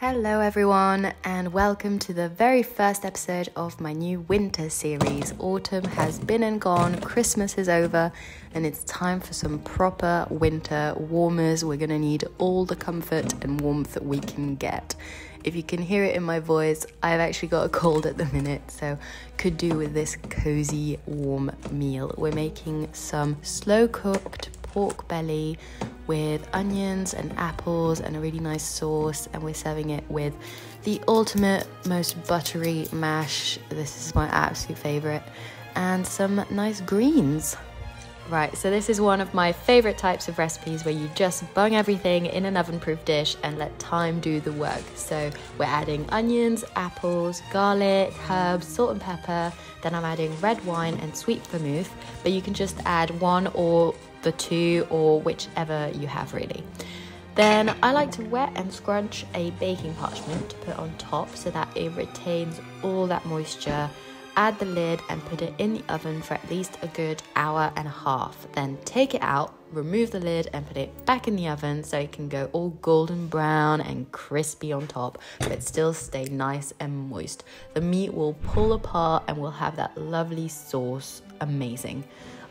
Hello everyone, and welcome to the very first episode of my new winter series. Autumn has been and gone, Christmas is over, and it's time for some proper winter warmers. We're gonna need all the comfort and warmth that we can get. If you can hear it in my voice, I've actually got a cold at the minute, so could do with this cozy warm meal. We're making some slow cooked pork belly with onions and apples and a really nice sauce, and we're serving it with the ultimate, most buttery mash. This is my absolute favorite, and some nice greens. Right, so this is one of my favorite types of recipes where you just bung everything in an oven-proof dish and let time do the work. So we're adding onions, apples, garlic, herbs, salt and pepper. Then I'm adding red wine and sweet vermouth, but you can just add one or the two or whichever you have really. Then I like to wet and scrunch a baking parchment to put on top so that it retains all that moisture. Add the lid and put it in the oven for at least a good hour and a half. Then take it out, remove the lid and put it back in the oven so it can go all golden brown and crispy on top, but still stay nice and moist. The meat will pull apart and we'll have that lovely sauce. Amazing.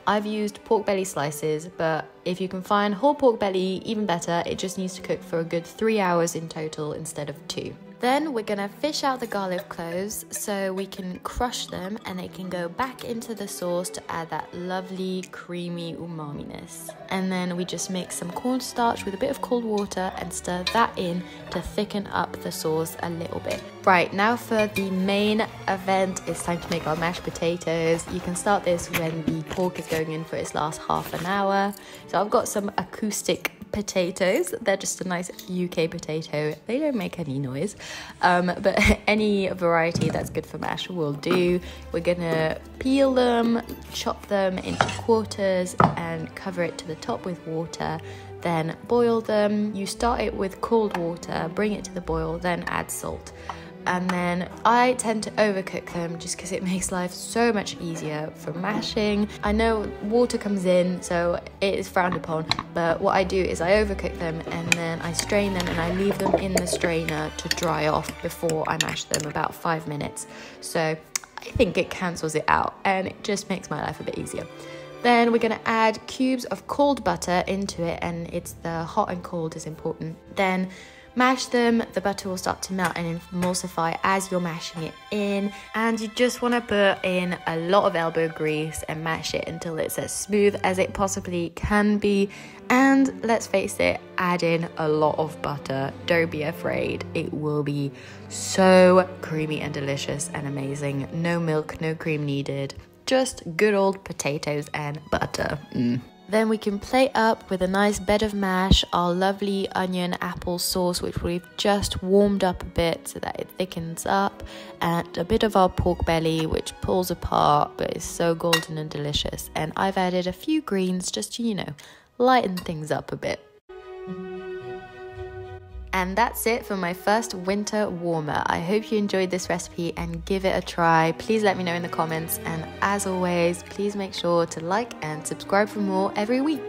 I've used pork belly slices, but if you can find whole pork belly, even better. It just needs to cook for a good 3 hours in total instead of 2. Then we're gonna fish out the garlic cloves so we can crush them and they can go back into the sauce to add that lovely creamy umami-ness. And then we just make some cornstarch with a bit of cold water and stir that in to thicken up the sauce a little bit. Right, now for the main event, it's time to make our mashed potatoes. You can start this when the pork is going in for its last half an hour. So I've got some acoustic potatoes. They're just a nice UK potato. They don't make any noise, but any variety that's good for mash will do. We're gonna peel them, chop them into quarters and cover it to the top with water. Then boil them. You start it with cold water, bring it to the boil, then add salt. And then I tend to overcook them just because it makes life so much easier for mashing. I know water comes in, so it is frowned upon, but what I do is I overcook them and then I strain them and I leave them in the strainer to dry off before I mash them, about 5 minutes. So I think it cancels it out and it just makes my life a bit easier. Then we're gonna add cubes of cold butter into it, and it's the hot and cold is important. Then mash them, the butter will start to melt and emulsify as you're mashing it in, and you just want to put in a lot of elbow grease and mash it until it's as smooth as it possibly can be. And let's face it, add in a lot of butter. Don't be afraid, it will be so creamy and delicious and amazing. No milk, no cream needed, just good old potatoes and butter. Then we can plate up with a nice bed of mash, our lovely onion apple sauce, which we've just warmed up a bit so that it thickens up, and a bit of our pork belly, which pulls apart but is so golden and delicious. And I've added a few greens just to, you know, lighten things up a bit. And that's it for my first winter warmer. I hope you enjoyed this recipe and give it a try. Please let me know in the comments. And as always, please make sure to like and subscribe for more every week.